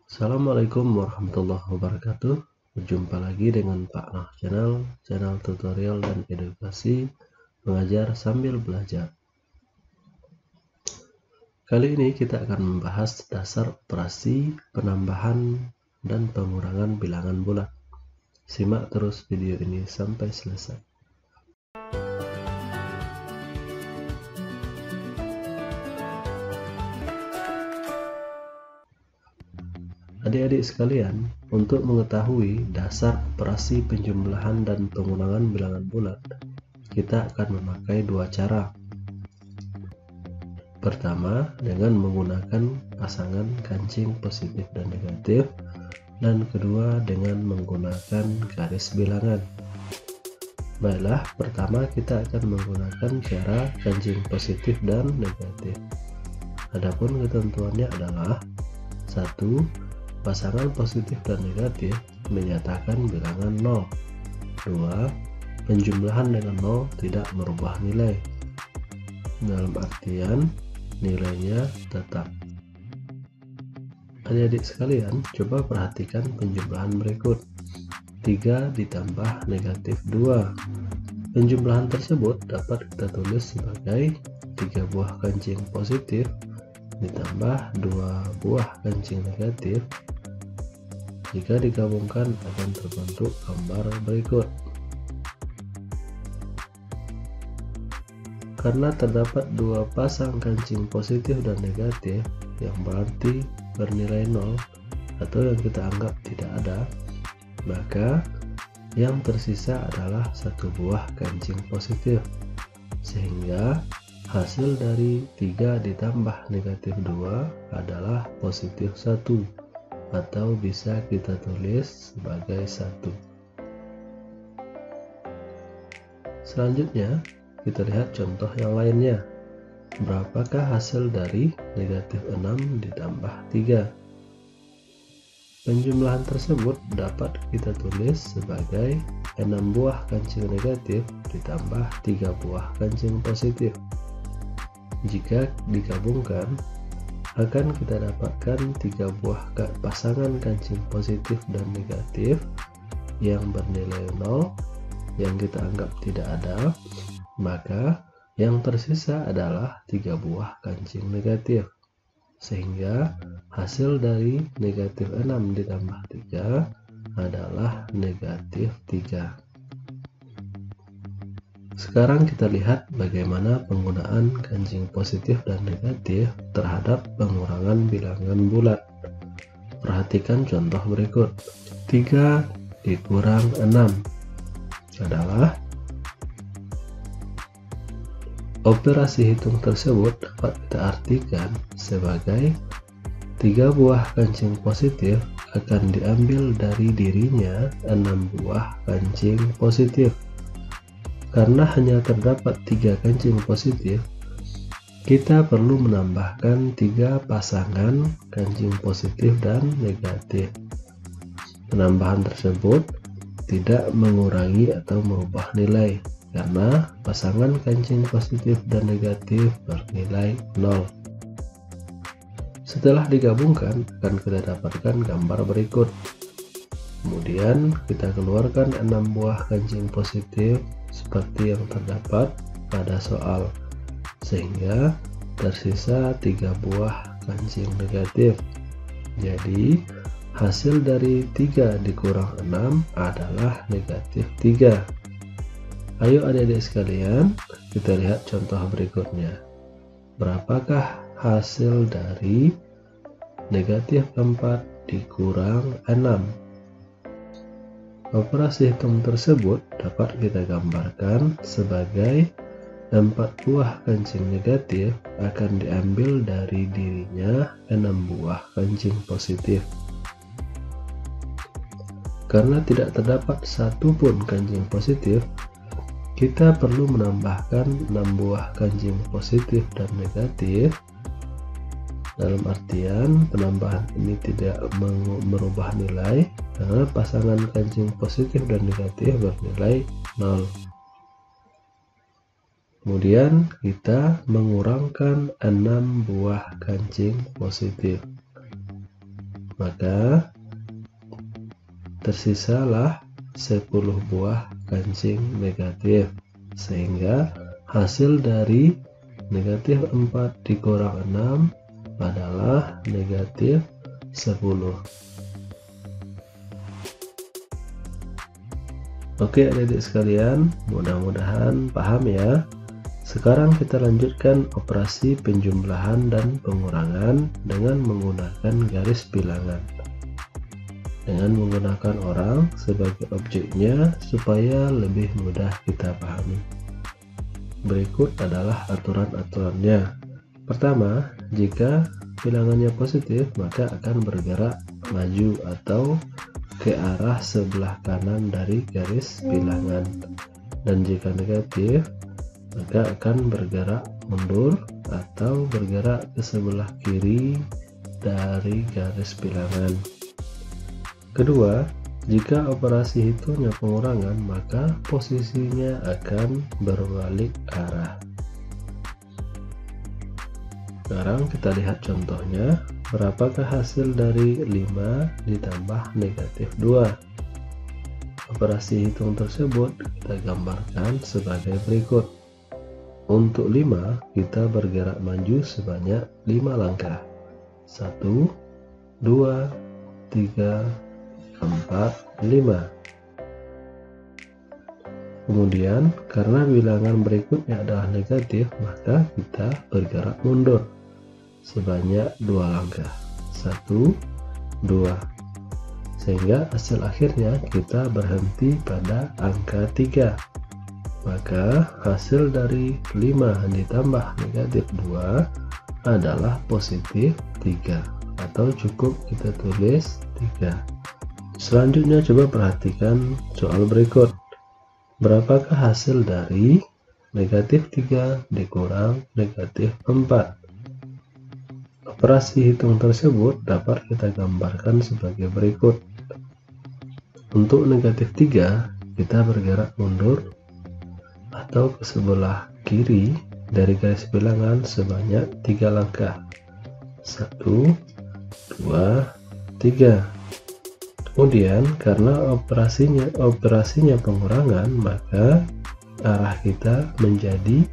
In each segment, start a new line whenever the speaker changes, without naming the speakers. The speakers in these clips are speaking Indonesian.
Assalamualaikum warahmatullahi wabarakatuh. Berjumpa lagi dengan Pak Nah channel tutorial dan edukasi mengajar sambil belajar. Kali ini kita akan membahas dasar operasi penambahan dan pengurangan bilangan bulat. Simak terus video ini sampai selesai. Adik-adik sekalian, untuk mengetahui dasar operasi penjumlahan dan pengurangan bilangan bulat, kita akan memakai dua cara. Pertama, dengan menggunakan pasangan kancing positif dan negatif, dan kedua dengan menggunakan garis bilangan. Baiklah, pertama kita akan menggunakan cara kancing positif dan negatif. Adapun ketentuannya adalah 1. Pasangan positif dan negatif menyatakan bilangan 0. 2. Penjumlahan dengan 0 tidak merubah nilai. Dalam artian, nilainya tetap. Adik-adik sekalian, coba perhatikan penjumlahan berikut. 3 ditambah negatif 2. Penjumlahan tersebut dapat kita tulis sebagai 3 buah kancing positif ditambah 2 buah kancing negatif. Jika digabungkan akan terbentuk gambar berikut. Karena terdapat 2 pasang kancing positif dan negatif yang berarti bernilai 0 atau yang kita anggap tidak ada, maka yang tersisa adalah 1 buah kancing positif, sehingga hasil dari 3 ditambah negatif 2 adalah positif 1, atau bisa kita tulis sebagai 1. Selanjutnya, kita lihat contoh yang lainnya. Berapakah hasil dari negatif 6 ditambah 3? Penjumlahan tersebut dapat kita tulis sebagai 6 buah kancing negatif ditambah 3 buah kancing positif. Jika digabungkan, akan kita dapatkan 3 buah pasangan kancing positif dan negatif yang bernilai 0 yang kita anggap tidak ada, maka yang tersisa adalah 3 buah kancing negatif, sehingga hasil dari negatif 6 ditambah 3 adalah negatif 3. Sekarang kita lihat bagaimana penggunaan kancing positif dan negatif terhadap pengurangan bilangan bulat. Perhatikan contoh berikut. 3 dikurang 6 adalah, operasi hitung tersebut dapat kita artikan sebagai 3 buah kancing positif akan diambil dari dirinya 6 buah kancing positif. Karena hanya terdapat 3 kancing positif, kita perlu menambahkan 3 pasangan kancing positif dan negatif. Penambahan tersebut tidak mengurangi atau merubah nilai, karena pasangan kancing positif dan negatif bernilai 0. Setelah digabungkan, akan kita dapatkan gambar berikut. Kemudian kita keluarkan 6 buah kancing positif seperti yang terdapat pada soal, sehingga tersisa 3 buah kancing negatif. Jadi hasil dari 3 dikurang 6 adalah negatif 3. Ayo adik-adik sekalian, kita lihat contoh berikutnya. Berapakah hasil dari negatif 4 dikurang 6? Operasi hitung tersebut dapat kita gambarkan sebagai 4 buah kancing negatif akan diambil dari dirinya 6 buah kancing positif. Karena tidak terdapat satu pun kancing positif, kita perlu menambahkan 6 buah kancing positif dan negatif. Dalam artian, penambahan ini tidak merubah nilai karena pasangan kancing positif dan negatif bernilai 0. Kemudian kita mengurangkan 6 buah kancing positif. maka tersisalah 10 buah kancing negatif, sehingga hasil dari negatif 4 dikurang 6 adalah negatif 10. Oke adik-adik sekalian, mudah-mudahan paham ya. Sekarang kita lanjutkan operasi penjumlahan dan pengurangan dengan menggunakan garis bilangan. Dengan menggunakan orang sebagai objeknya supaya lebih mudah kita pahami. Berikut adalah aturan-aturannya. Pertama, jika bilangannya positif maka akan bergerak maju atau ke arah sebelah kanan dari garis bilangan, dan jika negatif maka akan bergerak mundur atau bergerak ke sebelah kiri dari garis bilangan. Kedua, jika operasi hitungnya pengurangan maka posisinya akan berbalik arah. Sekarang kita lihat contohnya. Berapakah hasil dari 5 ditambah negatif 2? Operasi hitung tersebut kita gambarkan sebagai berikut. Untuk 5, kita bergerak maju sebanyak 5 langkah. 1, 2, 3, 4, 5. Kemudian, karena bilangan berikutnya adalah negatif, maka kita bergerak mundur sebanyak 2 langkah. 1, 2. Sehingga hasil akhirnya kita berhenti pada angka 3. Maka hasil dari 5 ditambah negatif 2 adalah positif 3, atau cukup kita tulis 3. Selanjutnya coba perhatikan soal berikut. Berapakah hasil dari negatif 3 dikurang negatif 4? Operasi hitung tersebut dapat kita gambarkan sebagai berikut. Untuk negatif 3, kita bergerak mundur atau ke sebelah kiri dari garis bilangan sebanyak 3 langkah. 1, 2, 3. Kemudian karena operasinya pengurangan, maka arah kita menjadi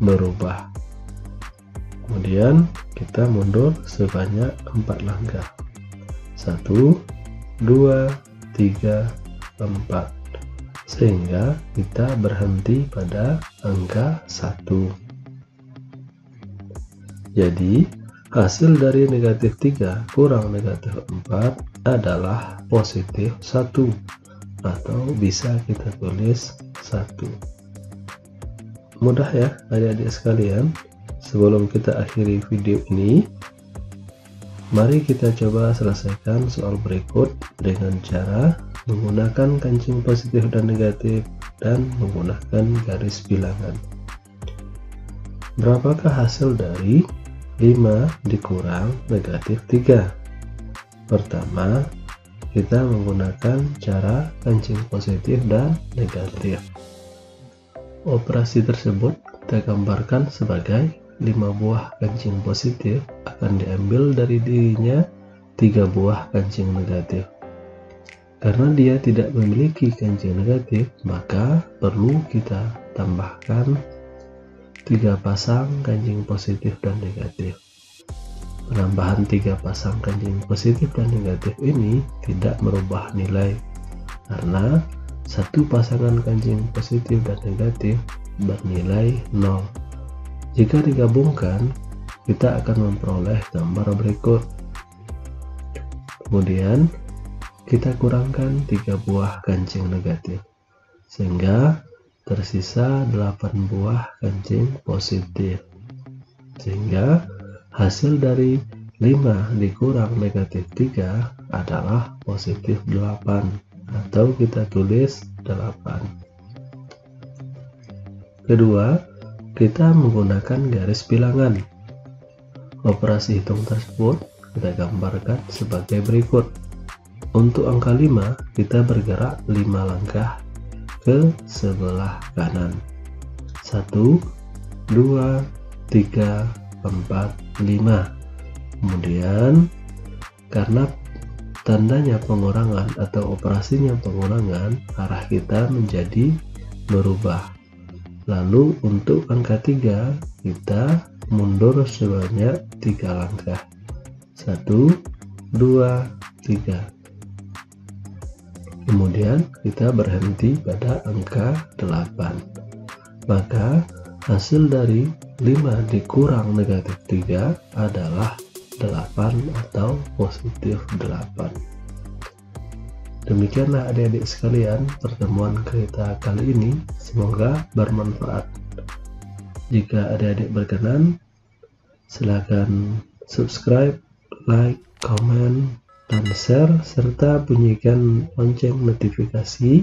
berubah. Kemudian kita mundur sebanyak 4 langkah. 1, 2, 3, 4. Sehingga kita berhenti pada angka 1. Jadi hasil dari negatif 3 kurang negatif 4 adalah positif 1, atau bisa kita tulis 1. Mudah ya adik-adik sekalian. Sebelum kita akhiri video ini, mari kita coba selesaikan soal berikut dengan cara menggunakan kancing positif dan negatif dan menggunakan garis bilangan. Berapakah hasil dari 5 dikurang negatif 3? Pertama, kita menggunakan cara kancing positif dan negatif. Operasi tersebut kita gambarkan sebagai 5 buah kancing positif akan diambil dari dirinya 3 buah kancing negatif. Karena dia tidak memiliki kancing negatif, maka perlu kita tambahkan 3 pasang kancing positif dan negatif. Penambahan 3 pasang kancing positif dan negatif ini tidak merubah nilai, karena satu pasangan kancing positif dan negatif bernilai 0. Jika digabungkan, kita akan memperoleh gambar berikut. Kemudian kita kurangkan 3 buah kancing negatif, sehingga tersisa 8 buah kancing positif. Sehingga hasil dari 5 dikurang negatif 3 adalah positif 8, atau kita tulis 8. Kedua, kita menggunakan garis bilangan. Operasi hitung tersebut kita gambarkan sebagai berikut. Untuk angka 5, kita bergerak 5 langkah ke sebelah kanan. 1, 2, 3, 4, 5. Kemudian karena tandanya pengurangan atau operasinya pengurangan, arah kita menjadi berubah. Lalu untuk angka 3 kita mundur sebanyak 3 langkah. 1, 2, 3. Kemudian kita berhenti pada angka 8. Maka hasil dari 5 dikurang negatif 3 adalah 8 atau positif 8. Demikianlah adik-adik sekalian pertemuan kita kali ini, semoga bermanfaat. Jika adik-adik berkenan, silakan subscribe, like, komen, dan share, serta bunyikan lonceng notifikasi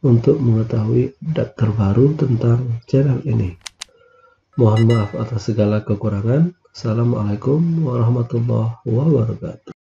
untuk mengetahui update terbaru tentang channel ini. Mohon maaf atas segala kekurangan. Assalamualaikum warahmatullahi wabarakatuh.